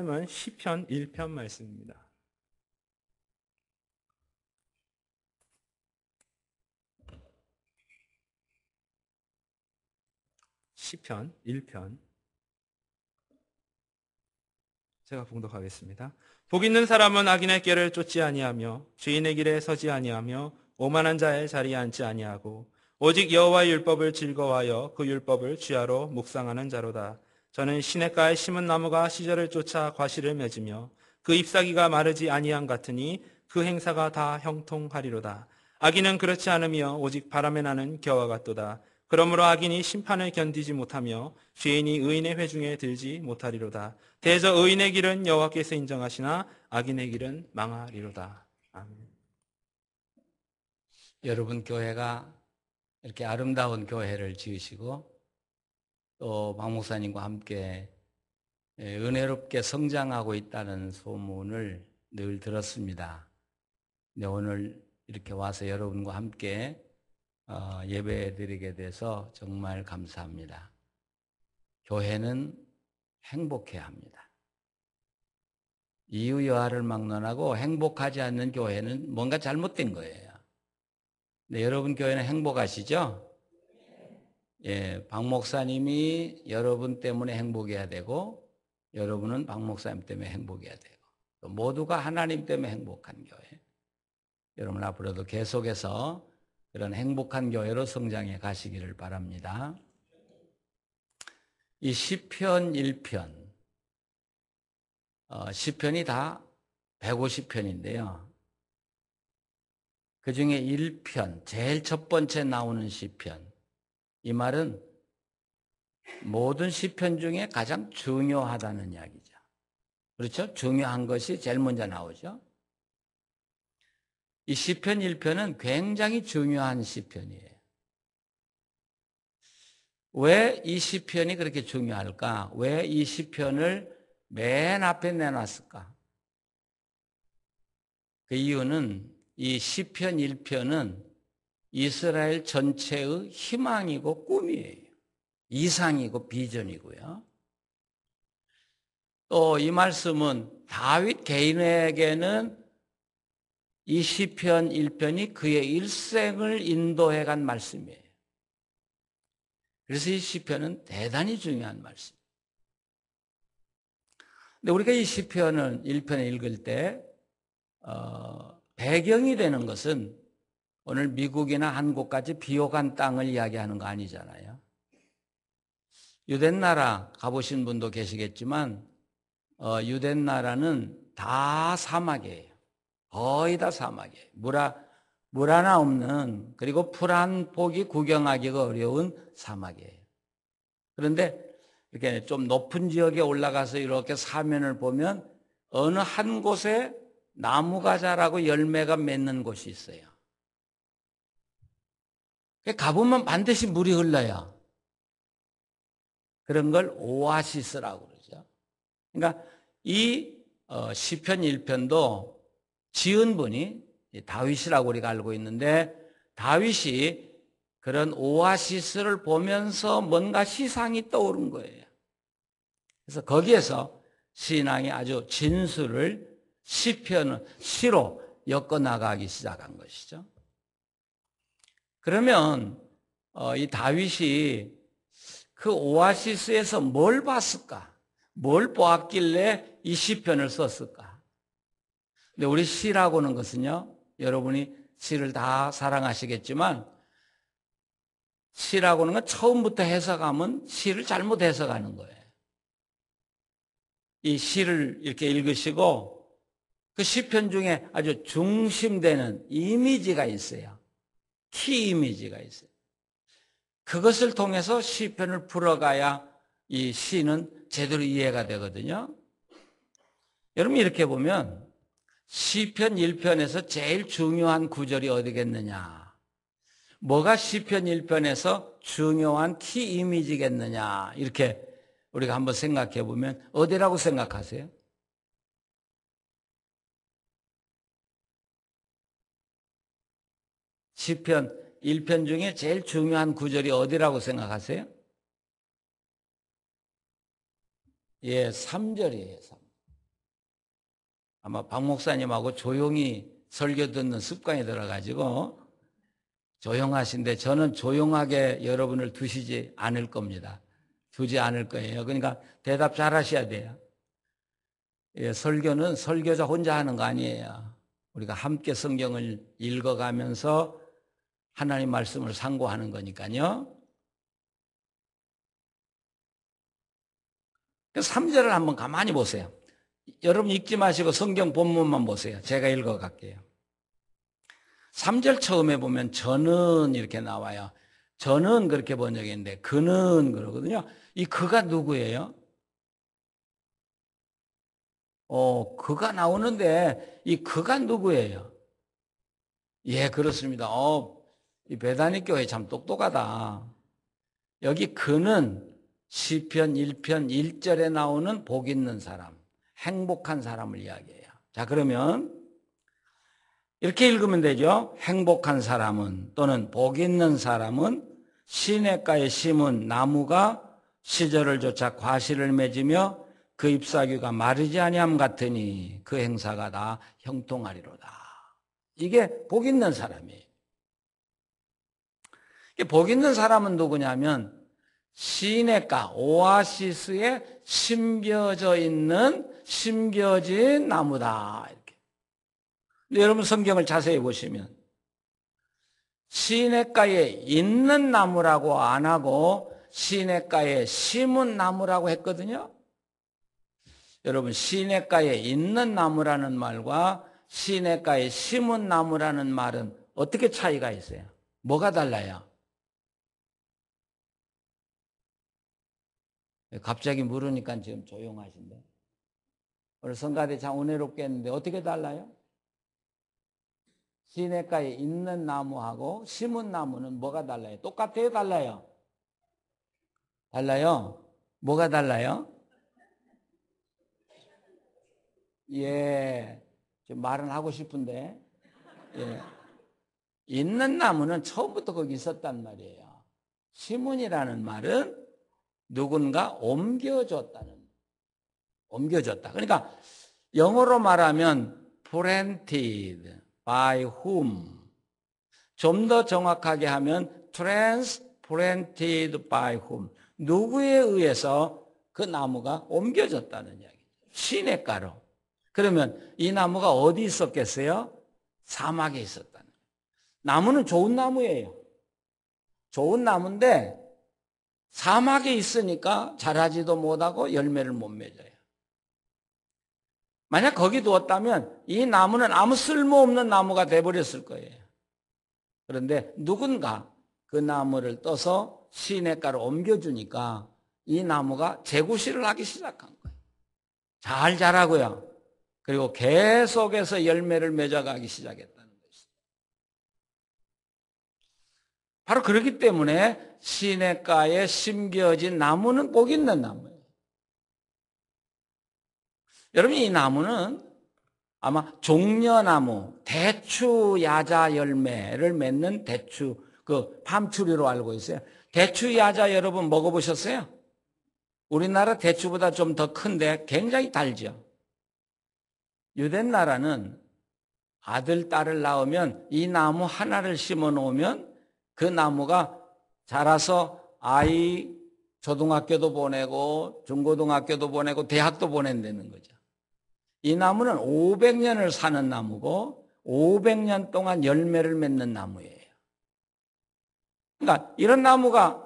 은 시편 1편 말씀입니다. 시편 1편 제가 봉독하겠습니다. 복 있는 사람은 악인의 길을 쫓지 아니하며 주인의 길에 서지 아니하며 오만한 자의 자리에 앉지 아니하고 오직 여호와의 율법을 즐거워하여 그 율법을 주야로 묵상하는 자로다. 저는 시냇가에 심은 나무가 시절을 쫓아 과실을 맺으며 그 잎사귀가 마르지 아니함 같으니 그 행사가 다 형통하리로다. 악인은 그렇지 않으며 오직 바람에 나는 겨와 같도다. 그러므로 악인이 심판을 견디지 못하며 죄인이 의인의 회중에 들지 못하리로다. 대저 의인의 길은 여호와께서 인정하시나 악인의 길은 망하리로다. 아멘. 여러분 교회가 이렇게 아름다운 교회를 지으시고 또 박 목사님과 함께 은혜롭게 성장하고 있다는 소문을 늘 들었습니다. 근데 오늘 이렇게 와서 여러분과 함께 예배 드리게 돼서 정말 감사합니다. 교회는 행복해야 합니다. 이유 여하를 막론하고 행복하지 않는 교회는 뭔가 잘못된 거예요. 네, 여러분 교회는 행복하시죠? 예, 박 목사님이 여러분 때문에 행복해야 되고 여러분은 박 목사님 때문에 행복해야 되고 또 모두가 하나님 때문에 행복한 교회. 여러분 앞으로도 계속해서 그런 행복한 교회로 성장해 가시기를 바랍니다. 이 시편 1편 시편이 다 150편인데요. 그 중에 1편, 제일 첫 번째 나오는 시편. 이 말은 모든 시편 중에 가장 중요하다는 이야기죠. 그렇죠? 중요한 것이 제일 먼저 나오죠. 이 시편 1편은 굉장히 중요한 시편이에요. 왜 이 시편이 그렇게 중요할까? 왜 이 시편을 맨 앞에 내놨을까? 그 이유는 이 시편 1편은 이스라엘 전체의 희망이고 꿈이에요. 이상이고 비전이고요. 또 이 말씀은 다윗 개인에게는 이 시편 1편이 그의 일생을 인도해 간 말씀이에요. 그래서 이 시편은 대단히 중요한 말씀이에요. 근데 우리가 이 시편을 1편을 읽을 때 배경이 되는 것은 오늘 미국이나 한국까지 비옥한 땅을 이야기하는 거 아니잖아요. 유대 나라 가보신 분도 계시겠지만 유대 나라는 다 사막이에요. 거의 다 사막이에요. 물 하나 없는, 그리고 풀 한 폭이 구경하기가 어려운 사막이에요. 그런데 이렇게 좀 높은 지역에 올라가서 이렇게 사면을 보면 어느 한 곳에 나무가 자라고 열매가 맺는 곳이 있어요. 가보면 반드시 물이 흘러요. 그런 걸 오아시스라고 그러죠. 그러니까 이 시편 1편도 지은 분이 다윗이라고 우리가 알고 있는데 다윗이 그런 오아시스를 보면서 뭔가 시상이 떠오른 거예요. 그래서 거기에서 신앙이 아주 진수를 시편을 시로 엮어나가기 시작한 것이죠. 그러면 이 다윗이 그 오아시스에서 뭘 봤을까? 뭘 보았길래 이 시편을 썼을까? 근데 우리 시라고 하는 것은요, 여러분이 시를 다 사랑하시겠지만 시라고 하는 건 처음부터 해석하면 시를 잘못 해석하는 거예요. 이 시를 이렇게 읽으시고 그 시편 중에 아주 중심되는 이미지가 있어요. 키 이미지가 있어요. 그것을 통해서 시편을 풀어가야 이 시는 제대로 이해가 되거든요. 여러분 이렇게 보면 시편 1편에서 제일 중요한 구절이 어디겠느냐? 뭐가 시편 1편에서 중요한 키 이미지겠느냐? 이렇게 우리가 한번 생각해 보면 어디라고 생각하세요? 시편 1편 중에 제일 중요한 구절이 어디라고 생각하세요? 예, 3절이에요. 아마 박 목사님하고 조용히 설교 듣는 습관이 들어가지고 조용하신데 저는 조용하게 여러분을 두시지 않을 겁니다. 두지 않을 거예요. 그러니까 대답 잘 하셔야 돼요. 예, 설교는 설교자 혼자 하는 거 아니에요. 우리가 함께 성경을 읽어가면서 하나님 말씀을 상고하는 거니까요. 3절을 한번 가만히 보세요. 여러분 읽지 마시고 성경 본문만 보세요. 제가 읽어갈게요. 3절 처음에 보면 저는 이렇게 나와요. 저는 그렇게 번역했는데 그는 그러거든요. 이 그가 누구예요? 그가 나오는데 이 그가 누구예요? 예, 그렇습니다. 이 베다니 교회 참 똑똑하다. 여기 그는 시편 1편 1절에 나오는 복 있는 사람, 행복한 사람을 이야기해요. 자, 그러면 이렇게 읽으면 되죠. 행복한 사람은 또는 복 있는 사람은 시냇가에 심은 나무가 시절을 쫓아 과실을 맺으며 그 잎사귀가 마르지 아니함 같으니 그 행사가 다 형통하리로다. 이게 복 있는 사람이에요. 복 있는 사람은 누구냐면 시냇가, 오아시스에 심겨진 나무다. 이렇게. 근데 여러분 성경을 자세히 보시면 시냇가에 있는 나무라고 안 하고 시냇가에 심은 나무라고 했거든요. 여러분 시냇가에 있는 나무라는 말과 시냇가에 심은 나무라는 말은 어떻게 차이가 있어요? 뭐가 달라요? 갑자기 물으니까 지금 조용하신데. 오늘 성가대 참 은혜롭게 했는데 어떻게 달라요? 시냇가에 있는 나무하고 심은 나무는 뭐가 달라요? 똑같아요? 달라요? 달라요? 뭐가 달라요? 예, 좀 말은 하고 싶은데 예. 있는 나무는 처음부터 거기 있었단 말이에요. 심은이라는 말은 누군가 옮겨줬다. 그러니까 영어로 말하면 planted by whom. 좀 더 정확하게 하면 transplanted by whom. 누구에 의해서 그 나무가 옮겨졌다는 이야기죠. 시냇가로. 그러면 이 나무가 어디 있었겠어요? 사막에 있었다는 거예요. 나무는 좋은 나무예요. 좋은 나무인데 사막에 있으니까 자라지도 못하고 열매를 못 맺어요. 만약 거기 두었다면 이 나무는 아무 쓸모없는 나무가 돼버렸을 거예요. 그런데 누군가 그 나무를 떠서 시냇가로 옮겨주니까 이 나무가 재구실을 하기 시작한 거예요. 잘 자라고요. 그리고 계속해서 열매를 맺어가기 시작했다는 것이죠. 바로 그렇기 때문에 시냇가에 심겨진 나무는 복 있는 나무예요. 여러분 이 나무는 아마 종려나무, 대추 야자 열매를 맺는 대추, 그 팜추리로 알고 있어요. 대추 야자 여러분 먹어보셨어요? 우리나라 대추보다 좀 더 큰데 굉장히 달죠. 유대 나라는 아들, 딸을 낳으면 이 나무 하나를 심어 놓으면 그 나무가 자라서 아이 초등학교도 보내고 중고등학교도 보내고 대학도 보낸다는 거죠. 이 나무는 500년을 사는 나무고 500년 동안 열매를 맺는 나무예요. 그러니까 이런 나무가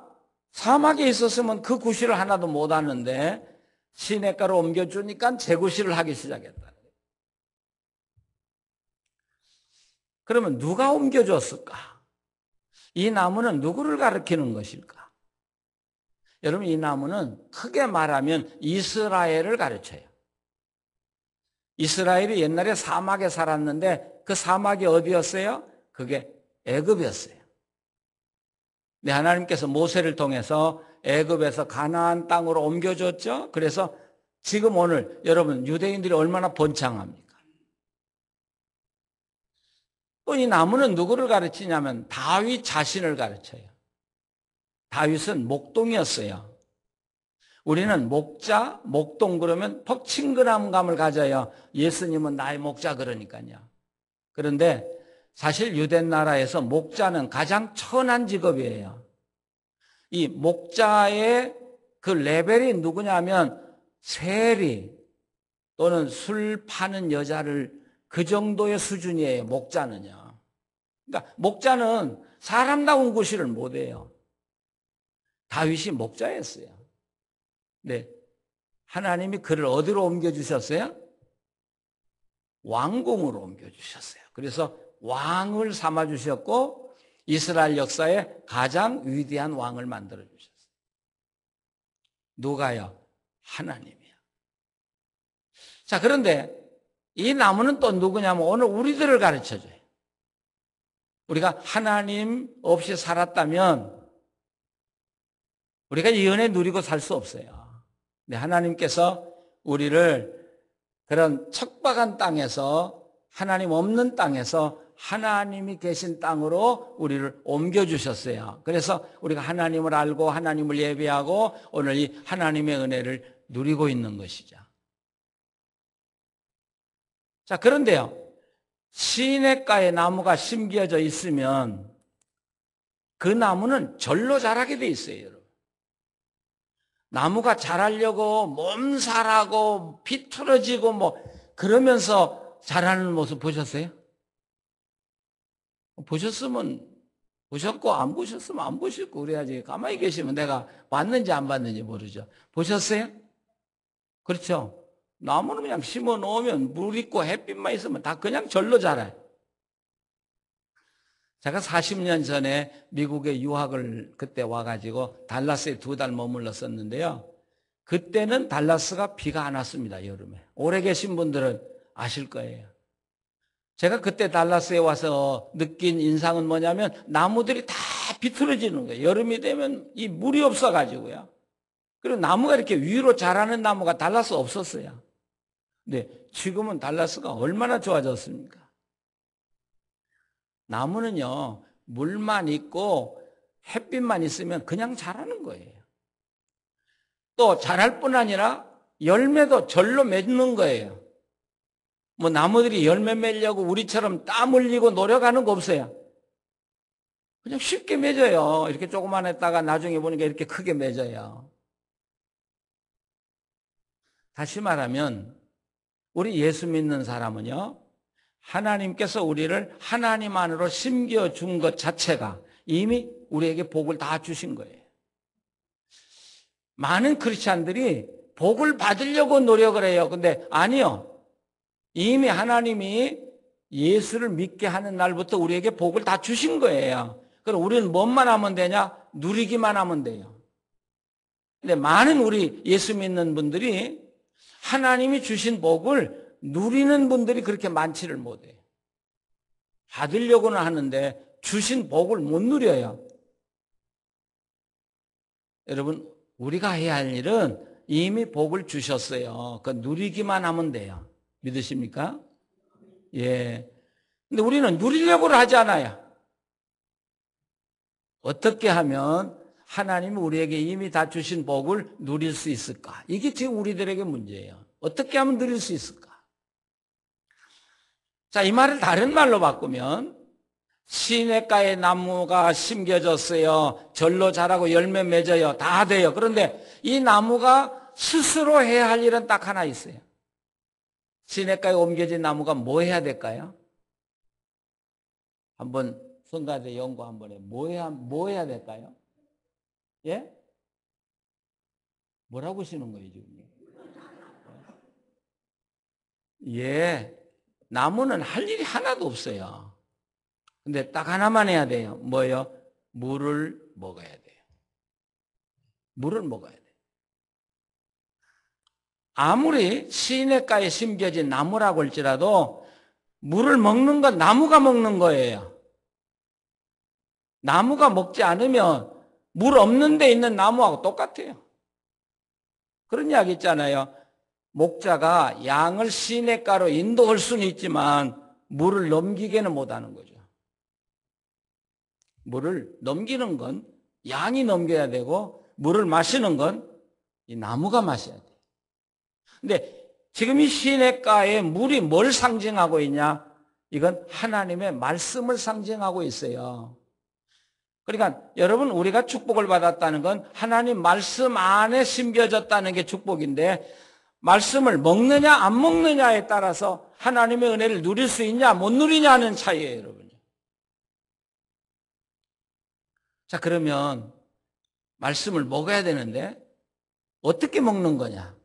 사막에 있었으면 그 구실을 하나도 못 하는데 시냇가로 옮겨주니까 재구실을 하기 시작했다. 그러면 누가 옮겨줬을까? 이 나무는 누구를 가리키는 것일까? 여러분 이 나무는 크게 말하면 이스라엘을 가르쳐요. 이스라엘이 옛날에 사막에 살았는데 그 사막이 어디였어요? 그게 애굽이었어요. 근데 하나님께서 모세를 통해서 애굽에서 가나안 땅으로 옮겨줬죠. 그래서 지금 오늘 여러분 유대인들이 얼마나 번창합니까? 또 이 나무는 누구를 가르치냐면 다윗 자신을 가르쳐요. 다윗은 목동이었어요. 우리는 목자, 목동 그러면 퍽 친근한 감을 가져요. 예수님은 나의 목자 그러니까요. 그런데 사실 유대 나라에서 목자는 가장 천한 직업이에요. 이 목자의 그 레벨이 누구냐면 세리 또는 술 파는 여자를 그 정도의 수준이에요. 목자는요. 그러니까 목자는 사람다운 구실을 못해요. 다윗이 목자였어요. 네, 하나님이 그를 어디로 옮겨주셨어요? 왕궁으로 옮겨주셨어요. 그래서 왕을 삼아주셨고 이스라엘 역사에 가장 위대한 왕을 만들어주셨어요. 누가요? 하나님이요. 자, 그런데 이 나무는 또 누구냐면 오늘 우리들을 가르쳐줘요. 우리가 하나님 없이 살았다면 우리가 이 은혜 누리고 살 수 없어요. 근데 하나님께서 우리를 그런 척박한 땅에서 하나님 없는 땅에서 하나님이 계신 땅으로 우리를 옮겨주셨어요. 그래서 우리가 하나님을 알고 하나님을 예배하고 오늘 이 하나님의 은혜를 누리고 있는 것이죠. 자, 그런데요. 시냇가에 나무가 심겨져 있으면 그 나무는 절로 자라게 돼 있어요, 여러분. 나무가 자라려고 몸살하고 비틀어지고 뭐 그러면서 자라는 모습 보셨어요? 보셨으면 보셨고 안 보셨으면 안 보셨고 그래야지. 가만히 계시면 내가 봤는지 안 봤는지 모르죠. 보셨어요? 그렇죠? 나무는 그냥 심어 놓으면 물 있고 햇빛만 있으면 다 그냥 절로 자라요. 제가 40년 전에 미국에 유학을 그때 와가지고 달라스에 2달 머물렀었는데요. 그때는 달라스가 비가 안 왔습니다, 여름에. 오래 계신 분들은 아실 거예요. 제가 그때 달라스에 와서 느낀 인상은 뭐냐면 나무들이 다 비틀어지는 거예요. 여름이 되면 이 물이 없어가지고요. 그리고 나무가 이렇게 위로 자라는 나무가 달라스 없었어요. 근데 지금은 달라스가 얼마나 좋아졌습니까? 나무는요, 물만 있고 햇빛만 있으면 그냥 자라는 거예요. 또 자랄 뿐 아니라 열매도 절로 맺는 거예요. 뭐 나무들이 열매 맺려고 우리처럼 땀 흘리고 노력하는 거 없어요. 그냥 쉽게 맺어요. 이렇게 조그만 했다가 나중에 보니까 이렇게 크게 맺어요. 다시 말하면 우리 예수 믿는 사람은요, 하나님께서 우리를 하나님 안으로 심겨준 것 자체가 이미 우리에게 복을 다 주신 거예요. 많은 크리스찬들이 복을 받으려고 노력을 해요. 근데 아니요. 이미 하나님이 예수를 믿게 하는 날부터 우리에게 복을 다 주신 거예요. 그럼 우리는 뭐만 하면 되냐? 누리기만 하면 돼요. 근데 많은 우리 예수 믿는 분들이 하나님이 주신 복을 누리는 분들이 그렇게 많지를 못해요. 받으려고는 하는데 주신 복을 못 누려요. 여러분, 우리가 해야 할 일은 이미 복을 주셨어요. 그 누리기만 하면 돼요. 믿으십니까? 예. 근데 우리는 누리려고는 하지 않아요. 어떻게 하면 하나님이 우리에게 이미 다 주신 복을 누릴 수 있을까? 이게 지금 우리들에게 문제예요. 어떻게 하면 누릴 수 있을까? 자, 이 말을 다른 말로 바꾸면 시냇가에 나무가 심겨졌어요. 절로 자라고 열매 맺어요. 다 돼요. 그런데 이 나무가 스스로 해야 할 일은 딱 하나 있어요. 시냇가에 옮겨진 나무가 뭐 해야 될까요? 한번 성가대 연구 한번 해. 뭐 해야 될까요? 예? 뭐라고 하시는 거예요, 지금? 예. 나무는 할 일이 하나도 없어요. 근데 딱 하나만 해야 돼요. 뭐예요? 물을 먹어야 돼요. 물을 먹어야 돼요. 아무리 시냇가에 심겨진 나무라고 할지라도 물을 먹는 건 나무가 먹는 거예요. 나무가 먹지 않으면 물 없는 데 있는 나무하고 똑같아요. 그런 이야기 있잖아요. 목자가 양을 시냇가로 인도할 수는 있지만 물을 넘기게는 못하는 거죠. 물을 넘기는 건 양이 넘겨야 되고 물을 마시는 건 이 나무가 마셔야 돼. 근데 지금 이 시냇가에 물이 뭘 상징하고 있냐? 이건 하나님의 말씀을 상징하고 있어요. 그러니까 여러분, 우리가 축복을 받았다는 건 하나님 말씀 안에 심겨졌다는 게 축복인데, 말씀을 먹느냐 안 먹느냐에 따라서 하나님의 은혜를 누릴 수 있냐 못 누리냐는 차이예요, 여러분. 자, 그러면 말씀을 먹어야 되는데 어떻게 먹는 거냐?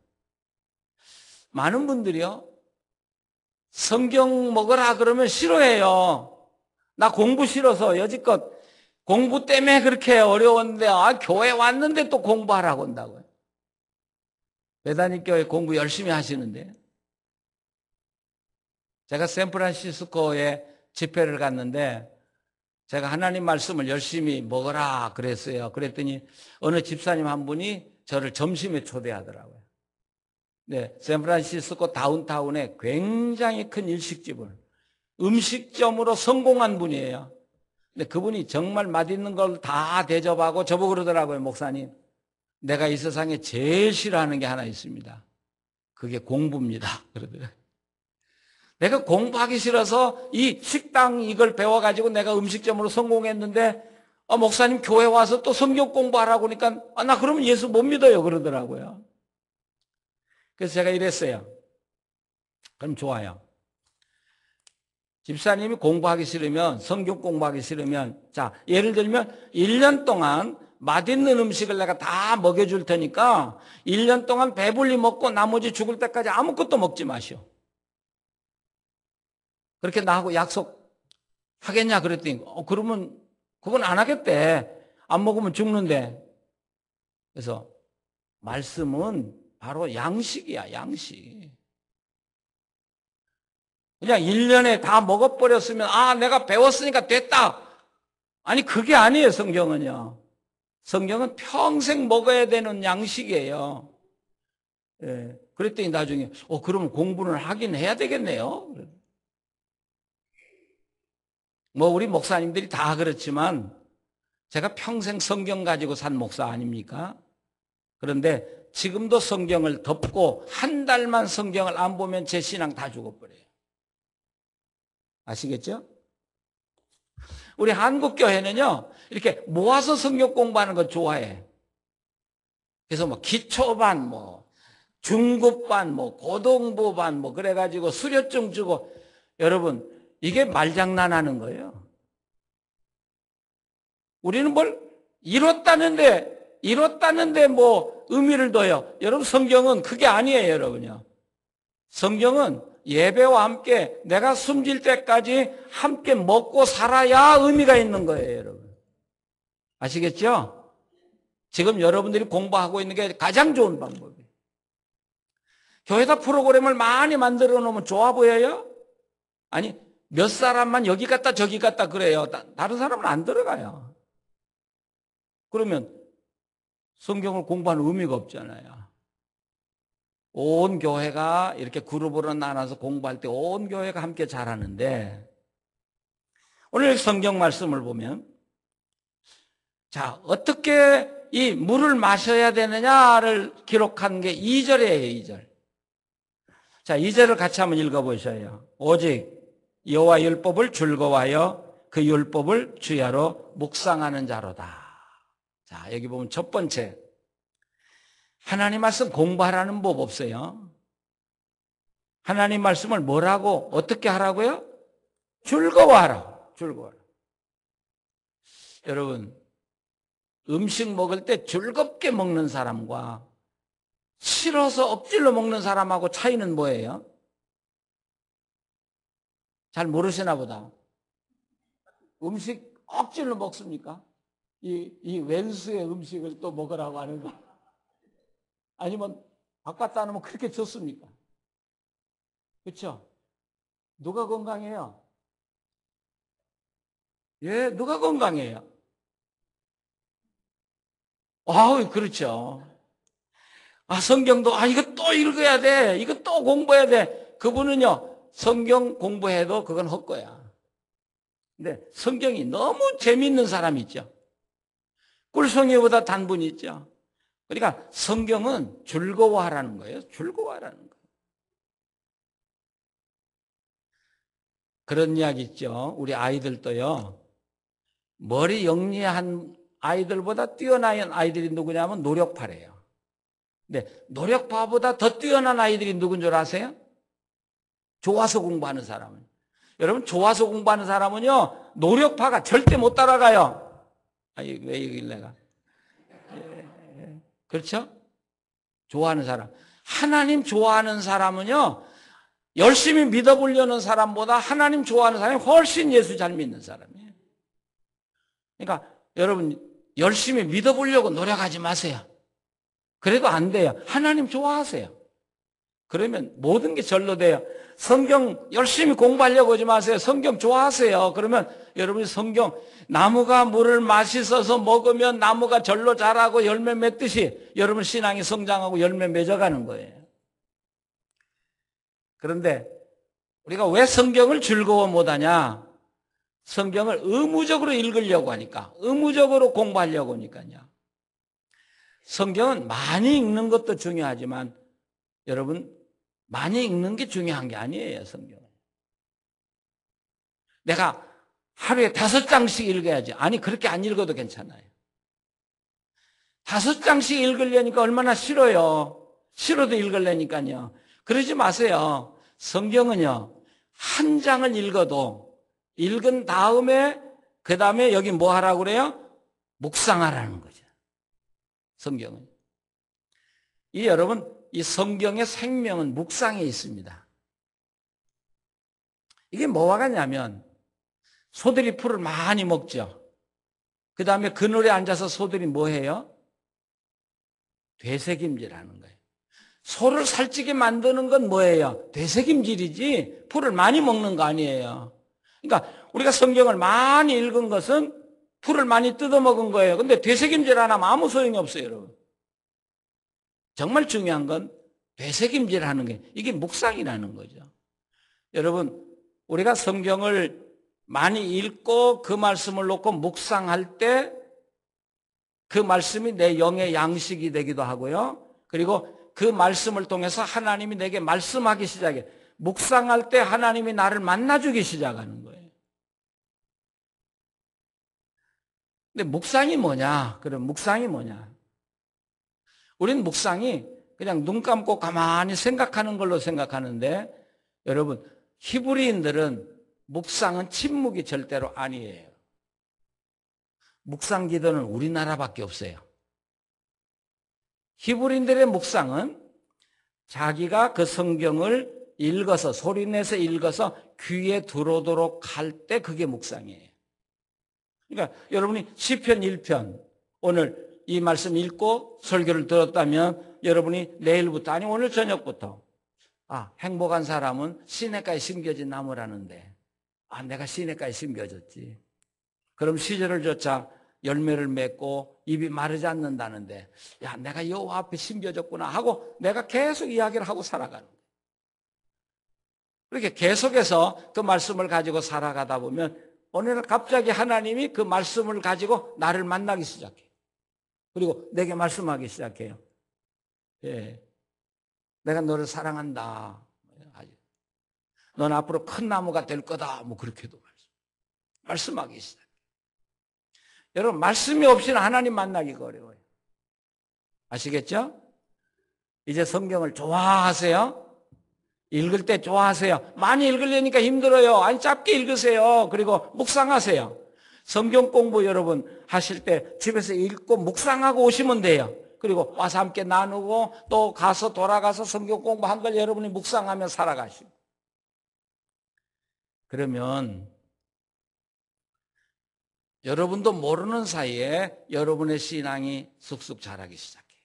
많은 분들이요, 성경 먹으라 그러면 싫어해요. 나 공부 싫어서 여지껏 공부 때문에 그렇게 어려웠는데, 교회 왔는데 또 공부하라고 한다고요. 베다닉 교회 공부 열심히 하시는데, 제가 샌프란시스코에 집회를 갔는데 제가 하나님 말씀을 열심히 먹으라 그랬어요. 그랬더니 어느 집사님 한 분이 저를 점심에 초대하더라고요. 네, 샌프란시스코 다운타운에 굉장히 큰 일식집을, 음식점으로 성공한 분이에요. 근데 그분이 정말 맛있는 걸 다 대접하고 저보고 그러더라고요. 목사님, 내가 이 세상에 제일 싫어하는 게 하나 있습니다. 그게 공부입니다. 그러더라고요. 내가 공부하기 싫어서 이 식당 이걸 배워가지고 내가 음식점으로 성공했는데, 목사님 교회 와서 또 성경 공부하라고 하니까, 나 그러면 예수 못 믿어요. 그러더라고요. 그래서 제가 이랬어요. 그럼 좋아요. 집사님이 공부하기 싫으면, 성경 공부하기 싫으면, 자, 예를 들면 1년 동안 맛있는 음식을 내가 다 먹여줄 테니까 1년 동안 배불리 먹고 나머지 죽을 때까지 아무것도 먹지 마시오. 그렇게 나하고 약속하겠냐 그랬더니, 그러면 그건 안 하겠대. 안 먹으면 죽는데. 그래서 말씀은 바로 양식이야, 양식. 그냥 1년에 다 먹어버렸으면, 내가 배웠으니까 됐다. 아니, 그게 아니에요, 성경은요. 성경은 평생 먹어야 되는 양식이에요. 예. 그랬더니 나중에, 그러면 공부는 하긴 해야 되겠네요. 우리 목사님들이 다 그렇지만, 제가 평생 성경 가지고 산 목사 아닙니까? 그런데 지금도 성경을 덮고 한 달만 성경을 안 보면 제 신앙 다 죽어버려요. 아시겠죠? 우리 한국교회는요, 이렇게 모아서 성경 공부하는 거 좋아해. 그래서 기초반, 중급반, 고등부반, 그래가지고 수료증 주고, 여러분, 이게 말장난하는 거예요. 우리는 뭘 이뤘다는데 의미를 둬요. 여러분, 성경은 그게 아니에요, 여러분요. 성경은 예배와 함께 내가 숨질 때까지 함께 먹고 살아야 의미가 있는 거예요, 여러분. 아시겠죠? 지금 여러분들이 공부하고 있는 게 가장 좋은 방법이에요. 교회다 프로그램을 많이 만들어 놓으면 좋아 보여요? 아니, 몇 사람만 여기 갔다 저기 갔다 그래요. 다른 사람은 안 들어가요. 그러면 성경을 공부하는 의미가 없잖아요. 온 교회가 이렇게 그룹으로 나눠서 공부할 때 온 교회가 함께 잘하는데, 오늘 성경 말씀을 보면, 자, 어떻게 이 물을 마셔야 되느냐를 기록한 게 2절이에요, 2절. 자, 2절을 같이 한번 읽어보셔요. 오직 여호와 율법을 즐거워하여 그 율법을 주야로 묵상하는 자로다. 자, 여기 보면 첫 번째, 하나님 말씀 공부하라는 법 없어요. 하나님 말씀을 뭐라고, 어떻게 하라고요? 즐거워하라. 즐거워하라. 여러분, 음식 먹을 때 즐겁게 먹는 사람과 싫어서 억지로 먹는 사람하고 차이는 뭐예요? 잘 모르시나 보다. 음식 억지로 먹습니까? 이 왼수의 음식을 또 먹으라고 하는 거. 아니면 바깥다 놓으면 그렇게 좋습니까? 그렇죠? 누가 건강해요? 예, 누가 건강해요? 그렇죠. 성경도, 이거 또 읽어야 돼. 이거 또 공부해야 돼. 그분은요, 성경 공부해도 그건 헛거야. 근데 성경이 너무 재밌는 사람 있죠. 꿀송이보다 단 분 있죠. 그러니까 성경은 즐거워하라는 거예요. 즐거워하라는 거예요. 그런 이야기 있죠. 우리 아이들도요. 머리 영리한 아이들보다 뛰어난 아이들이 누구냐면 노력파래요. 근데 노력파보다 더 뛰어난 아이들이 누군 줄 아세요? 좋아서 공부하는 사람은. 여러분, 좋아서 공부하는 사람은요, 노력파가 절대 못 따라가요. 아니, 왜 얘기를 내가. 그렇죠? 좋아하는 사람. 하나님 좋아하는 사람은요, 열심히 믿어보려는 사람보다 하나님 좋아하는 사람이 훨씬 예수 잘 믿는 사람이에요. 그러니까 여러분, 열심히 믿어보려고 노력하지 마세요. 그래도 안 돼요. 하나님 좋아하세요. 그러면 모든 게 절로 돼요. 성경 열심히 공부하려고 하지 마세요. 성경 좋아하세요. 그러면 여러분이 성경, 나무가 물을 맛있어서 먹으면 나무가 절로 자라고 열매 맺듯이 여러분 신앙이 성장하고 열매 맺어가는 거예요. 그런데 우리가 왜 성경을 즐거워 못하냐? 성경을 의무적으로 읽으려고 하니까, 의무적으로 공부하려고 하니까요. 성경은 많이 읽는 것도 중요하지만 여러분, 많이 읽는 게 중요한 게 아니에요, 성경은. 내가 하루에 5장씩 읽어야지. 아니, 그렇게 안 읽어도 괜찮아요. 5장씩 읽으려니까 얼마나 싫어요. 싫어도 읽으려니까요. 그러지 마세요. 성경은요, 한 장을 읽어도 읽은 다음에 그 다음에 여기 뭐 하라고 그래요? 묵상하라는 거죠. 성경은. 여러분, 이 성경의 생명은 묵상에 있습니다. 이게 뭐와 같냐면 소들이 풀을 많이 먹죠. 그 다음에 그늘에 앉아서 소들이 뭐 해요? 되새김질하는 거예요. 소를 살찌게 만드는 건 뭐예요? 되새김질이지 풀을 많이 먹는 거 아니에요. 그러니까 우리가 성경을 많이 읽은 것은 풀을 많이 뜯어먹은 거예요. 근데 되새김질 안 하면 아무 소용이 없어요, 여러분. 정말 중요한 건 되새김질하는 게, 이게 묵상이라는 거죠. 여러분, 우리가 성경을 많이 읽고 그 말씀을 놓고 묵상할 때 그 말씀이 내 영의 양식이 되기도 하고요. 그리고 그 말씀을 통해서 하나님이 내게 말씀하기 시작해. 묵상할 때 하나님이 나를 만나주기 시작하는 거예요. 근데 묵상이 뭐냐? 그럼 묵상이 뭐냐? 우리는 묵상이 그냥 눈 감고 가만히 생각하는 걸로 생각하는데 여러분, 히브리인들은 묵상은 침묵이 절대로 아니에요. 묵상 기도는 우리나라밖에 없어요. 히브리인들의 묵상은 자기가 그 성경을 읽어서 소리내서 읽어서 귀에 들어오도록 할 때 그게 묵상이에요. 그러니까 여러분이 시편 1편 오늘 이 말씀 읽고 설교를 들었다면 여러분이 내일부터 아니 오늘 저녁부터 행복한 사람은 시냇가에 심겨진 나무라는데 내가 시냇가에 심겨졌지. 그럼 시절을 쫓아 열매를 맺고 입이 마르지 않는다는데 내가 여호와 앞에 심겨졌구나 하고 내가 계속 이야기를 하고 살아가는 거예요. 그렇게 계속해서 그 말씀을 가지고 살아가다 보면 어느 날 갑자기 하나님이 그 말씀을 가지고 나를 만나기 시작해요. 그리고 내게 말씀하기 시작해요. 내가 너를 사랑한다. 넌 앞으로 큰 나무가 될 거다. 뭐 그렇게도 말씀하기 시작해요. 여러분, 말씀이 없이는 하나님 만나기가 어려워요. 아시겠죠? 이제 성경을 좋아하세요? 읽을 때 좋아하세요? 많이 읽으려니까 힘들어요. 아니, 짧게 읽으세요. 그리고 묵상하세요. 성경 공부 여러분 하실 때 집에서 읽고 묵상하고 오시면 돼요. 그리고 와서 함께 나누고 또 가서 돌아가서 성경 공부한 걸 여러분이 묵상하며 살아가시고. 그러면 여러분도 모르는 사이에 여러분의 신앙이 쑥쑥 자라기 시작해요.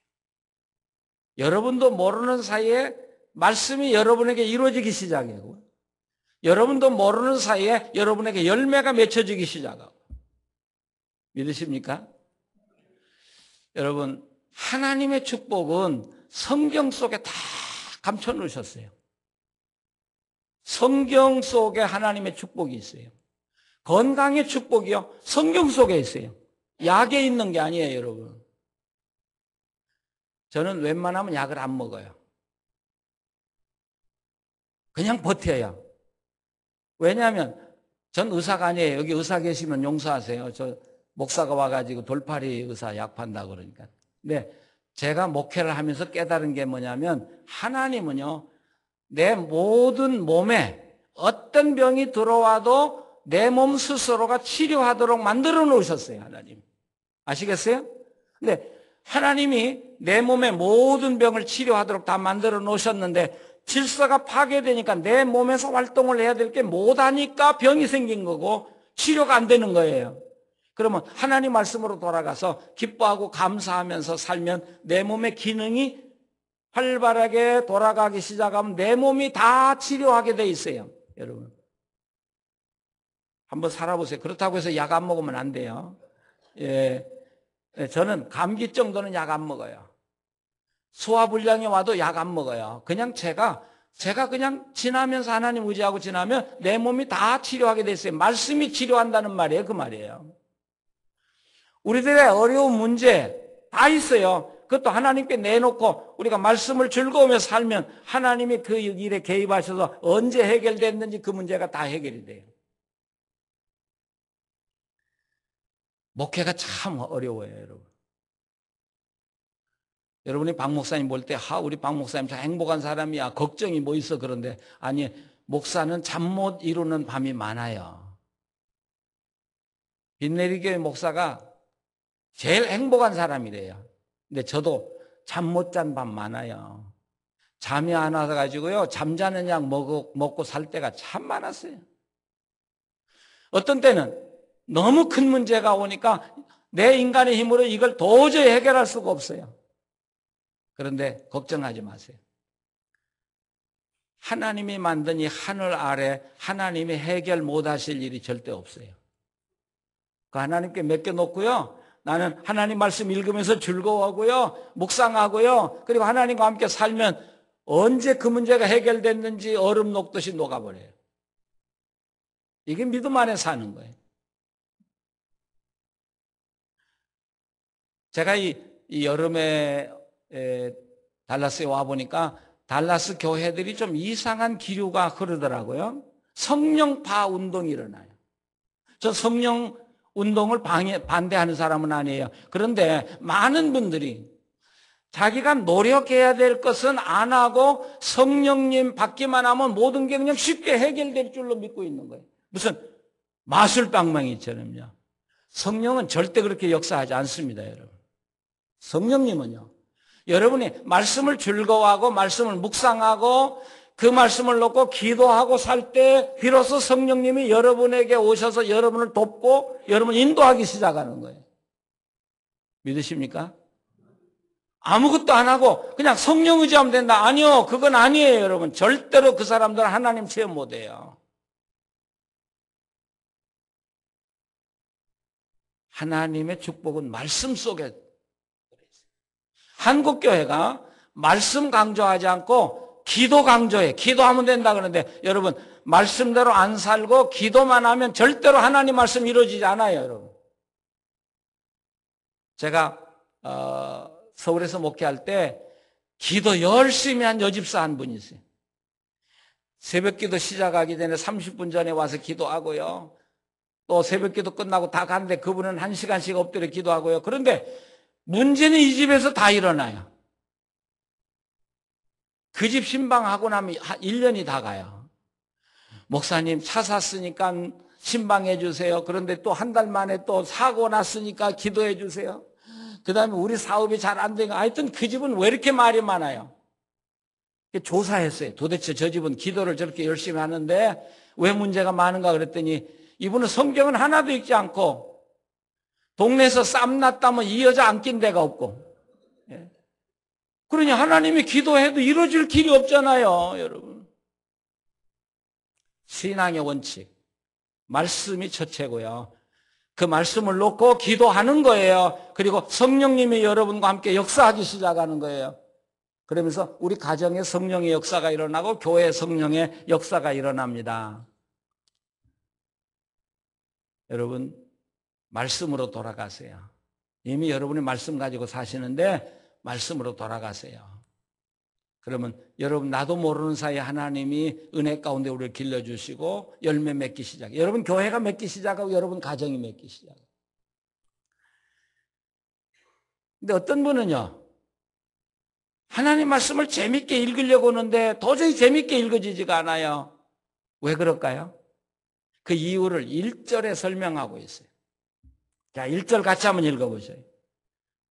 여러분도 모르는 사이에 말씀이 여러분에게 이루어지기 시작하고 여러분도 모르는 사이에 여러분에게 열매가 맺혀지기 시작하고. 믿으십니까? 여러분, 하나님의 축복은 성경 속에 다 감춰 놓으셨어요. 성경 속에 하나님의 축복이 있어요. 건강의 축복이요, 성경 속에 있어요. 약에 있는 게 아니에요, 여러분. 저는 웬만하면 약을 안 먹어요. 그냥 버텨요. 왜냐하면 전 의사가 아니에요. 여기 의사 계시면 용서하세요. 저 목사가 와가지고 돌팔이 의사 약 판다고 그러니까. 근데 제가 목회를 하면서 깨달은 게 뭐냐면 하나님은요, 내 모든 몸에 어떤 병이 들어와도 내 몸 스스로가 치료하도록 만들어 놓으셨어요, 하나님. 아시겠어요? 근데 하나님이 내 몸의 모든 병을 치료하도록 다 만들어 놓으셨는데 질서가 파괴되니까 내 몸에서 활동을 해야 될 게 못하니까 병이 생긴 거고 치료가 안 되는 거예요. 그러면 하나님 말씀으로 돌아가서 기뻐하고 감사하면서 살면 내 몸의 기능이 활발하게 돌아가기 시작하면 내 몸이 다 치료하게 돼 있어요. 여러분 한번 살아보세요. 그렇다고 해서 약 안 먹으면 안 돼요. 예, 저는 감기 정도는 약 안 먹어요. 소화불량이 와도 약 안 먹어요. 그냥 제가 그냥 지나면서 하나님 의지하고 지나면 내 몸이 다 치료하게 돼 있어요. 말씀이 치료한다는 말이에요. 그 말이에요. 우리들의 어려운 문제 다 있어요. 그것도 하나님께 내놓고 우리가 말씀을 즐거우며 살면 하나님이 그 일에 개입하셔서 언제 해결됐는지 그 문제가 다 해결이 돼요. 목회가 참 어려워요, 여러분. 여러분이 박 목사님 볼 때, 우리 박 목사님 참 행복한 사람이야. 걱정이 뭐 있어. 그런데, 아니, 목사는 잠 못 이루는 밤이 많아요. 빈내리교회 목사가 제일 행복한 사람이래요. 근데 저도 잠 못 잔 밤 많아요. 잠이 안 와서 가지고요, 잠자는 약 먹고 살 때가 참 많았어요. 어떤 때는 너무 큰 문제가 오니까 내 인간의 힘으로 이걸 도저히 해결할 수가 없어요. 그런데 걱정하지 마세요. 하나님이 만든 이 하늘 아래 하나님이 해결 못하실 일이 절대 없어요. 그 하나님께 맡겨놓고요, 나는 하나님 말씀 읽으면서 즐거워하고요, 묵상하고요, 그리고 하나님과 함께 살면 언제 그 문제가 해결됐는지 얼음 녹듯이 녹아버려요. 이게 믿음 안에 사는 거예요. 제가 이 여름에 달라스에 와보니까 달라스 교회들이 좀 이상한 기류가 흐르더라고요. 성령파 운동이 일어나요. 저 성령 운동을 반대하는 사람은 아니에요. 그런데 많은 분들이 자기가 노력해야 될 것은 안 하고 성령님 받기만 하면 모든 게 그냥 쉽게 해결될 줄로 믿고 있는 거예요. 무슨 마술방망이처럼요. 성령은 절대 그렇게 역사하지 않습니다, 여러분. 성령님은요, 여러분이 말씀을 즐거워하고 말씀을 묵상하고 그 말씀을 놓고 기도하고 살 때 비로소 성령님이 여러분에게 오셔서 여러분을 돕고 여러분을 인도하기 시작하는 거예요. 믿으십니까? 아무것도 안 하고 그냥 성령 의지하면 된다. 아니요, 그건 아니에요, 여러분. 절대로 그 사람들은 하나님 체험 못해요. 하나님의 축복은 말씀 속에. 한국교회가 말씀 강조하지 않고 기도 강조해. 기도하면 된다 그러는데 여러분, 말씀대로 안 살고 기도만 하면 절대로 하나님 말씀 이루어지지 않아요, 여러분. 제가 서울에서 목회할 때 기도 열심히 한 여집사 한 분이 있어요. 새벽 기도 시작하기 전에 30분 전에 와서 기도하고요, 또 새벽 기도 끝나고 다 가는데 그분은 1시간씩 엎드려 기도하고요. 그런데 문제는 이 집에서 다 일어나요. 그 집 신방하고 나면 1년이 다 가요. 목사님, 차 샀으니까 신방해 주세요. 그런데 또 한 달 만에 또 사고 났으니까 기도해 주세요. 그 다음에 우리 사업이 잘 안 되니까, 하여튼 그 집은 왜 이렇게 말이 많아요? 조사했어요. 도대체 저 집은 기도를 저렇게 열심히 하는데 왜 문제가 많은가 그랬더니 이분은 성경은 하나도 읽지 않고 동네에서 쌈 났다면 이 여자 안 낀 데가 없고, 그러니 하나님이 기도해도 이루어질 길이 없잖아요, 여러분. 신앙의 원칙, 말씀이 첫째고요. 그 말씀을 놓고 기도하는 거예요. 그리고 성령님이 여러분과 함께 역사하기 시작하는 거예요. 그러면서 우리 가정에 성령의 역사가 일어나고 교회 성령의 역사가 일어납니다. 여러분, 말씀으로 돌아가세요. 이미 여러분이 말씀 가지고 사시는데 말씀으로 돌아가세요. 그러면 여러분 나도 모르는 사이에 하나님이 은혜 가운데 우리를 길러주시고 열매 맺기 시작해요. 여러분 교회가 맺기 시작하고 여러분 가정이 맺기 시작해요. 근데 어떤 분은요, 하나님 말씀을 재밌게 읽으려고 하는데 도저히 재밌게 읽어지지가 않아요. 왜 그럴까요? 그 이유를 1절에 설명하고 있어요. 자, 1절 같이 한번 읽어보세요.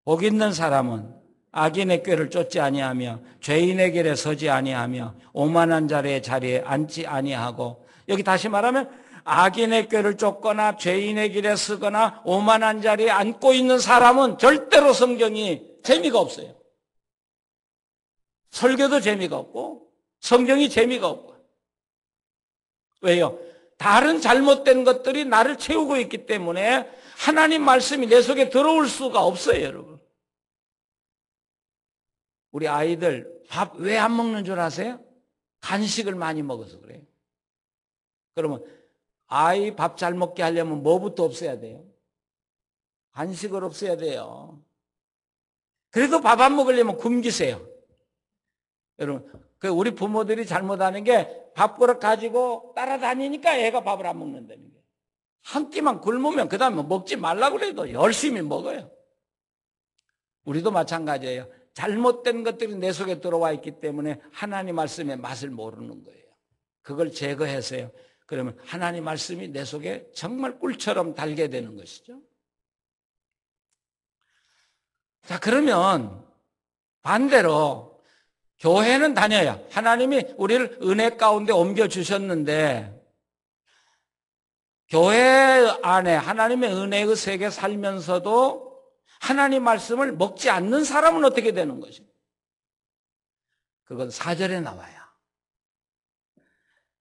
복 있는 사람은 악인의 꾀를 쫓지 아니하며 죄인의 길에 서지 아니하며 오만한 자리에 앉지 아니하고, 여기 다시 말하면 악인의 꾀를 쫓거나 죄인의 길에 서거나 오만한 자리에 앉고 있는 사람은 절대로 성경이 재미가 없어요. 설교도 재미가 없고 성경이 재미가 없고. 왜요? 다른 잘못된 것들이 나를 채우고 있기 때문에 하나님 말씀이 내 속에 들어올 수가 없어요, 여러분. 우리 아이들 밥 왜 안 먹는 줄 아세요? 간식을 많이 먹어서 그래요. 그러면 아이 밥 잘 먹게 하려면 뭐부터 없애야 돼요? 간식을 없애야 돼요. 그래도 밥 안 먹으려면 굶기세요. 여러분, 우리 부모들이 잘못하는 게 밥그릇 가지고 따라다니니까 애가 밥을 안 먹는다는 거예요. 한 끼만 굶으면 그 다음에 먹지 말라고 그래도 열심히 먹어요. 우리도 마찬가지예요. 잘못된 것들이 내 속에 들어와 있기 때문에 하나님 말씀의 맛을 모르는 거예요. 그걸 제거해서요. 그러면 하나님 말씀이 내 속에 정말 꿀처럼 달게 되는 것이죠. 자, 그러면 반대로 교회는 다녀야, 하나님이 우리를 은혜 가운데 옮겨주셨는데 교회 안에 하나님의 은혜의 세계 살면서도 하나님 말씀을 먹지 않는 사람은 어떻게 되는 것입니까? 그건 4절에 나와요.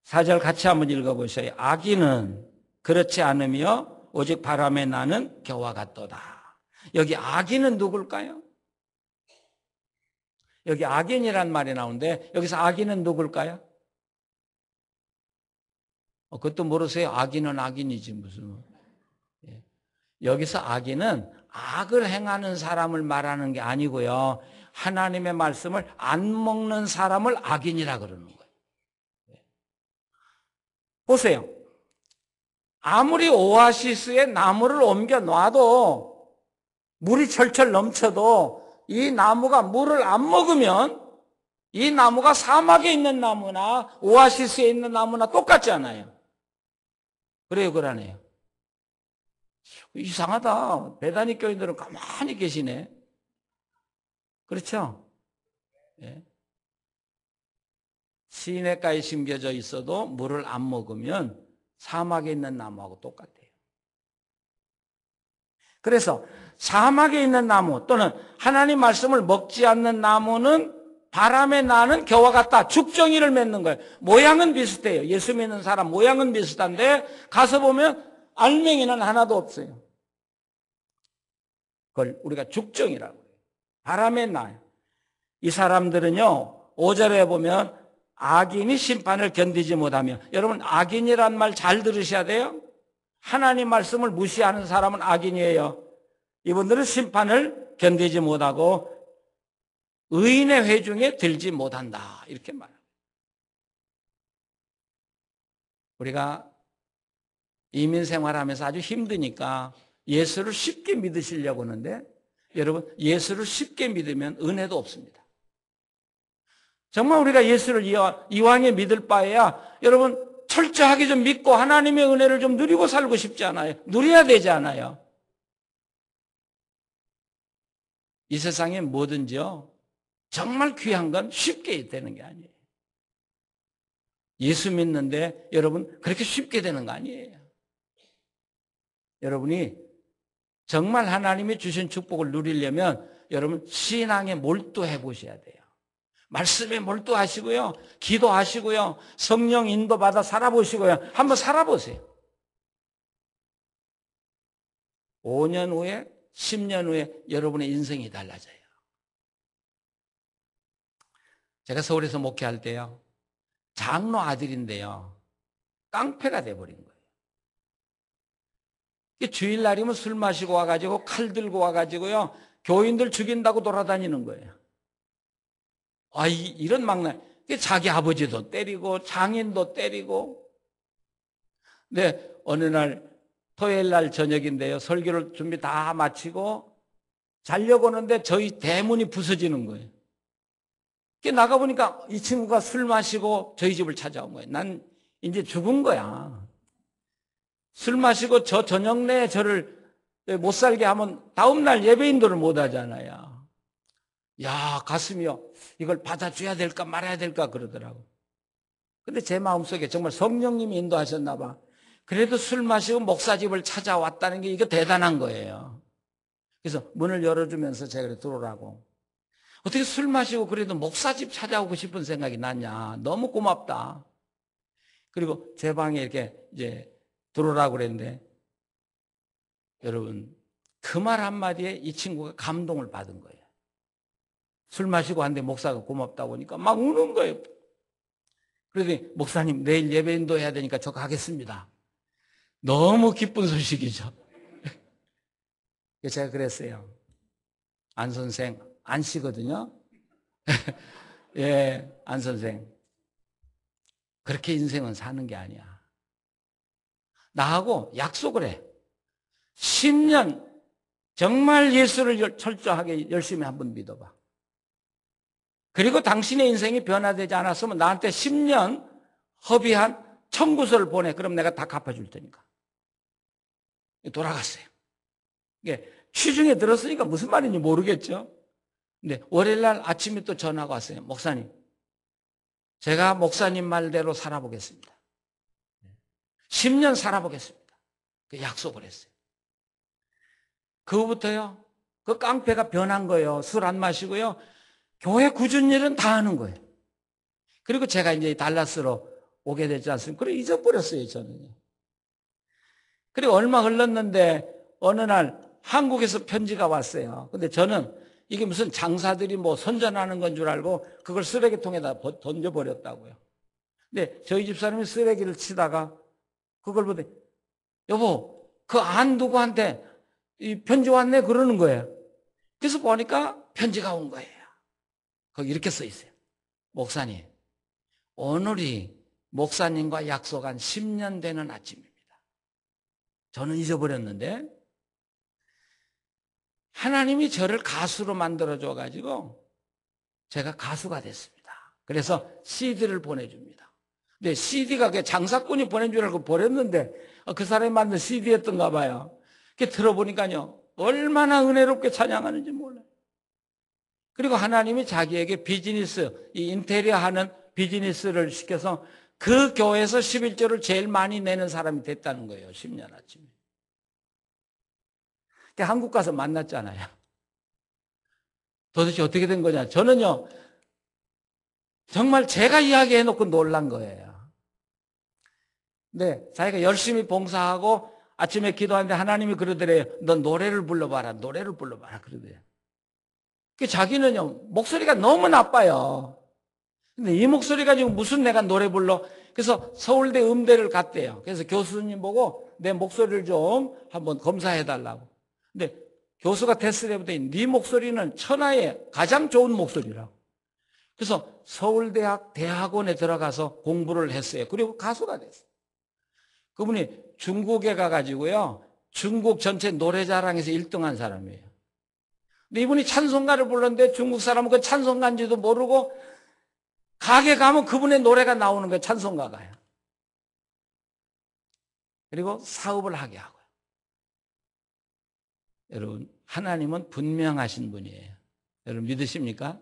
4절 같이 한번 읽어보세요. 악인은 그렇지 않으며 오직 바람에 나는 겨와 같도다. 여기 악인은 누굴까요? 여기 악인이란 말이 나오는데 여기서 악인은 누굴까요? 그것도 모르세요? 악인은 악인이지 무슨. 여기서 악인은 악을 행하는 사람을 말하는 게 아니고요. 하나님의 말씀을 안 먹는 사람을 악인이라 그러는 거예요. 보세요. 아무리 오아시스에 나무를 옮겨 놔도 물이 철철 넘쳐도 이 나무가 물을 안 먹으면 이 나무가 사막에 있는 나무나 오아시스에 있는 나무나 똑같지 않아요. 그래요, 그러네요. 이상하다. 배다니 교인들은 가만히 계시네. 그렇죠? 예. 시냇가에 심겨져 있어도 물을 안 먹으면 사막에 있는 나무하고 똑같아요. 그래서 사막에 있는 나무 또는 하나님 말씀을 먹지 않는 나무는 바람에 나는 겨와 같다. 죽정이를 맺는 거예요. 모양은 비슷해요. 예수 믿는 사람 모양은 비슷한데 가서 보면 알맹이는 하나도 없어요. 그걸 우리가 죽정이라고 해요. 바람에 나요. 이 사람들은요, 5절에 보면 악인이 심판을 견디지 못하며, 여러분 악인이란 말 잘 들으셔야 돼요. 하나님 말씀을 무시하는 사람은 악인이에요. 이분들은 심판을 견디지 못하고 의인의 회중에 들지 못한다. 이렇게 말합니다. 우리가 이민 생활하면서 아주 힘드니까 예수를 쉽게 믿으시려고 하는데 여러분 예수를 쉽게 믿으면 은혜도 없습니다. 정말 우리가 예수를 이왕에 믿을 바에야 여러분 철저하게 좀 믿고 하나님의 은혜를 좀 누리고 살고 싶지 않아요? 누려야 되지 않아요? 이 세상에 뭐든지요 정말 귀한 건 쉽게 되는 게 아니에요. 예수 믿는데 여러분 그렇게 쉽게 되는 거 아니에요. 여러분이 정말 하나님이 주신 축복을 누리려면 여러분 신앙에 몰두해 보셔야 돼요. 말씀에 몰두하시고요. 기도하시고요. 성령 인도받아 살아보시고요. 한번 살아보세요. 5년 후에 10년 후에 여러분의 인생이 달라져요. 제가 서울에서 목회할 때요. 장로 아들인데요. 깡패가 돼버린 거예요. 주일날이면 술 마시고 와가지고 칼 들고 와가지고요. 교인들 죽인다고 돌아다니는 거예요. 이런 막날. 자기 아버지도 때리고 장인도 때리고. 근데 어느 날 토요일 날 저녁인데요. 설교를 준비 다 마치고 자려고 하는데 저희 대문이 부서지는 거예요. 나가보니까 이 친구가 술 마시고 저희 집을 찾아온 거예요. 난 이제 죽은 거야. 술 마시고 저 저녁 내에 저를 못 살게 하면 다음날 예배인도를 못 하잖아요. 야, 가슴이요. 이걸 받아줘야 될까 말아야 될까 그러더라고. 근데 제 마음속에 정말 성령님이 인도하셨나 봐. 그래도 술 마시고 목사집을 찾아왔다는 게 이거 대단한 거예요. 그래서 문을 열어주면서 제가 그래 들어오라고. 어떻게 술 마시고 그래도 목사집 찾아오고 싶은 생각이 났냐. 너무 고맙다. 그리고 제 방에 이렇게 이제 들어오라고 그랬는데 여러분 그 말 한마디에 이 친구가 감동을 받은 거예요. 술 마시고 왔는데 목사가 고맙다고 하니까 막 우는 거예요. 그러더니 목사님 내일 예배인도 해야 되니까 저 가겠습니다. 너무 기쁜 소식이죠. 제가 그랬어요. 안 선생, 안 씨거든요. 예, 안 선생. 그렇게 인생은 사는 게 아니야. 나하고 약속을 해. 10년 정말 예수를 철저하게 열심히 한번 믿어봐. 그리고 당신의 인생이 변화되지 않았으면 나한테 10년 허비한 청구서를 보내. 그럼 내가 다 갚아줄 테니까. 돌아갔어요. 이게 취중에 들었으니까 무슨 말인지 모르겠죠. 근데 월요일날 아침에 또 전화가 왔어요. 목사님, 제가 목사님 말대로 살아보겠습니다. 10년 살아보겠습니다. 그 약속을 했어요. 그 후부터요, 그 깡패가 변한 거예요. 술 안 마시고요. 교회 굳은 일은 다 하는 거예요. 그리고 제가 이제 달라스로 오게 되지 않습니까? 그래 잊어버렸어요, 저는요. 그리고 얼마 흘렀는데 어느 날 한국에서 편지가 왔어요. 근데 저는 이게 무슨 장사들이 뭐 선전하는 건 줄 알고 그걸 쓰레기통에다 던져버렸다고요. 근데 저희 집사람이 쓰레기를 치다가 그걸 보더니 여보, 그 안 누구한테 이 편지 왔네 그러는 거예요. 그래서 보니까 편지가 온 거예요. 거기 이렇게 써 있어요. 목사님, 오늘이 목사님과 약속한 10년 되는 아침입니다. 저는 잊어버렸는데 하나님이 저를 가수로 만들어줘가지고 제가 가수가 됐습니다. 그래서 CD를 보내줍니다. 근데 CD가 장사꾼이 보낸 줄 알고 버렸는데 그 사람이 만든 CD였던가 봐요. 그게 들어보니까요, 얼마나 은혜롭게 찬양하는지 몰라요. 그리고 하나님이 자기에게 비즈니스, 이 인테리어 하는 비즈니스를 시켜서 그 교회에서 11조를 제일 많이 내는 사람이 됐다는 거예요. 10년 아침에. 한국 가서 만났잖아요. 도대체 어떻게 된 거냐. 저는요, 정말 제가 이야기해놓고 놀란 거예요. 근데 자기가 열심히 봉사하고 아침에 기도하는데 하나님이 그러더래요. 너 노래를 불러봐라. 노래를 불러봐라. 그러더래요. 자기는요, 목소리가 너무 나빠요. 근데 이 목소리 가지고 무슨 내가 노래 불러? 그래서 서울대 음대를 갔대요. 그래서 교수님 보고 내 목소리를 좀 한번 검사해달라고. 근데 교수가 테스트를 해보더니 네 목소리는 천하의 가장 좋은 목소리라고. 그래서 서울대학 대학원에 들어가서 공부를 했어요. 그리고 가수가 됐어요. 그분이 중국에 가가지고요, 중국 전체 노래자랑에서 1등한 사람이에요. 근데 이분이 찬송가를 불렀는데 중국 사람은 그 찬송가인지도 모르고 가게 가면 그분의 노래가 나오는 거예요. 찬송가가요. 그리고 사업을 하게 하고요. 여러분, 하나님은 분명하신 분이에요. 여러분 믿으십니까?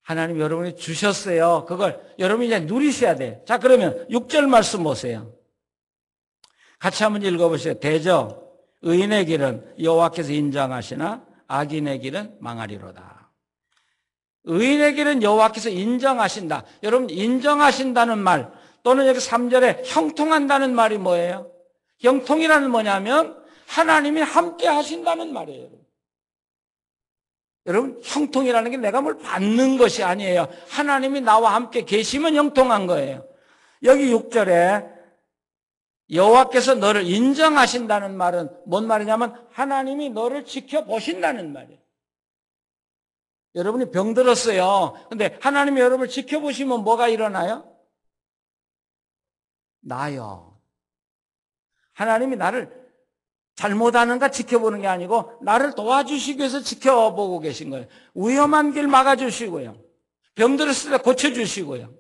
하나님 여러분이 주셨어요. 그걸 여러분이 이제 누리셔야 돼요. 자, 그러면 6절 말씀 보세요. 같이 한번 읽어보세요. 대저 의인의 길은 여호와께서 인정하시나 악인의 길은 망하리로다. 의인의 길은 여호와께서 인정하신다. 여러분, 인정하신다는 말 또는 여기 3절에 형통한다는 말이 뭐예요? 형통이라는 뭐냐면 하나님이 함께 하신다는 말이에요. 여러분, 형통이라는 게 내가 뭘 받는 것이 아니에요. 하나님이 나와 함께 계시면 형통한 거예요. 여기 6절에 여호와께서 너를 인정하신다는 말은 뭔 말이냐면 하나님이 너를 지켜보신다는 말이에요. 여러분이 병들었어요. 근데 하나님이 여러분을 지켜보시면 뭐가 일어나요? 나요. 하나님이 나를 잘못하는가 지켜보는 게 아니고 나를 도와주시기 위해서 지켜보고 계신 거예요. 위험한 길 막아주시고요. 병들었을 때 고쳐주시고요.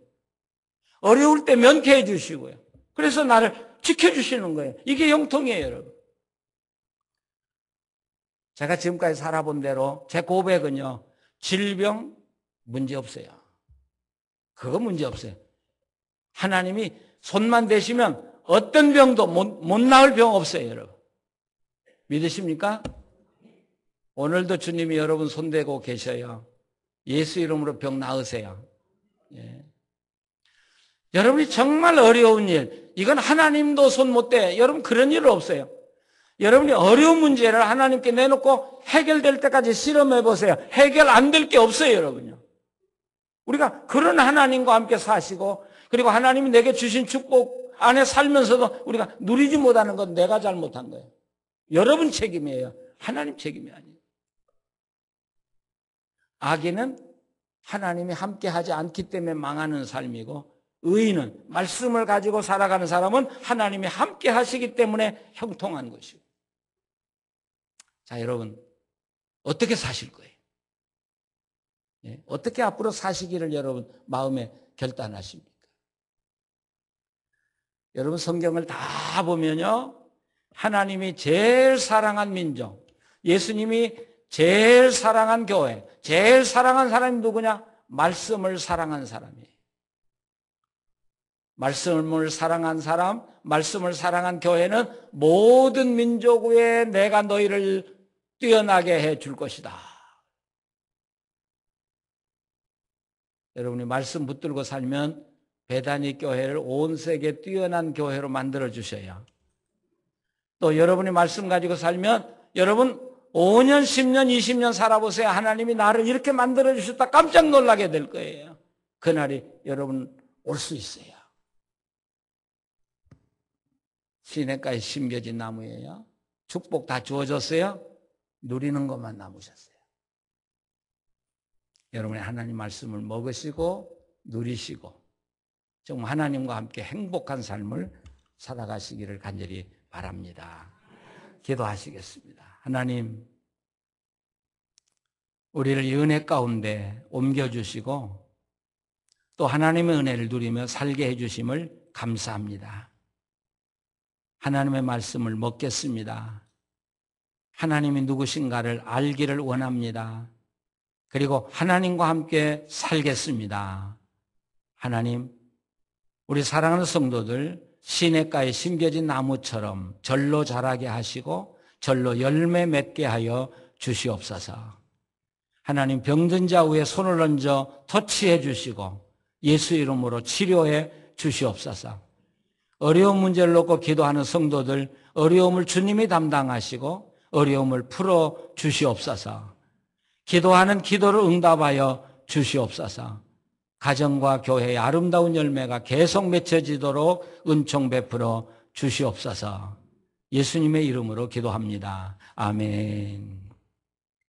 어려울 때 면케해 주시고요. 그래서 나를 지켜주시는 거예요. 이게 형통이에요, 여러분. 제가 지금까지 살아본 대로 제 고백은요, 질병 문제 없어요. 그거 문제 없어요. 하나님이 손만 대시면 어떤 병도 못 나을 병 없어요, 여러분. 믿으십니까? 오늘도 주님이 여러분 손대고 계셔요. 예수 이름으로 병 나으세요. 예. 여러분이 정말 어려운 일, 이건 하나님도 손 못 대. 여러분 그런 일 없어요. 여러분이 어려운 문제를 하나님께 내놓고 해결될 때까지 실험해 보세요. 해결 안 될 게 없어요, 여러분요. 우리가 그런 하나님과 함께 사시고, 그리고 하나님이 내게 주신 축복 안에 살면서도 우리가 누리지 못하는 건 내가 잘못한 거예요. 여러분 책임이에요. 하나님 책임이 아니에요. 악인은 하나님이 함께 하지 않기 때문에 망하는 삶이고, 의인은 말씀을 가지고 살아가는 사람은 하나님이 함께 하시기 때문에 형통한 것이고. 자, 여러분 어떻게 사실 거예요? 예, 어떻게 앞으로 사시기를 여러분 마음에 결단하십니까? 여러분 성경을 다 보면요, 하나님이 제일 사랑한 민족, 예수님이 제일 사랑한 교회, 제일 사랑한 사람이 누구냐? 말씀을 사랑한 사람이에요. 말씀을 사랑한 사람, 말씀을 사랑한 교회는 모든 민족 위에 내가 너희를 뛰어나게 해 줄 것이다. 여러분이 말씀 붙들고 살면 베다니 교회를 온 세계 뛰어난 교회로 만들어 주셔야, 또 여러분이 말씀 가지고 살면 여러분 5년, 10년, 20년 살아보세요. 하나님이 나를 이렇게 만들어 주셨다 깜짝 놀라게 될 거예요. 그날이 여러분 올 수 있어요. 시냇가에 심겨진 나무예요. 축복 다 주어졌어요. 누리는 것만 남으셨어요. 여러분이 하나님 말씀을 먹으시고 누리시고 정말 하나님과 함께 행복한 삶을 살아가시기를 간절히 바랍니다. 기도하시겠습니다. 하나님, 우리를 이 은혜 가운데 옮겨주시고 또 하나님의 은혜를 누리며 살게 해주심을 감사합니다. 하나님의 말씀을 먹겠습니다. 하나님이 누구신가를 알기를 원합니다. 그리고 하나님과 함께 살겠습니다. 하나님, 우리 사랑하는 성도들 시냇가에 심겨진 나무처럼 절로 자라게 하시고 절로 열매 맺게 하여 주시옵소서. 하나님, 병든 자 위에 손을 얹어 터치해 주시고 예수 이름으로 치료해 주시옵소서. 어려운 문제를 놓고 기도하는 성도들, 어려움을 주님이 담당하시고 어려움을 풀어 주시옵소서. 기도하는 기도를 응답하여 주시옵소서. 가정과 교회의 아름다운 열매가 계속 맺혀지도록 은총 베풀어 주시옵소서. 예수님의 이름으로 기도합니다. 아멘.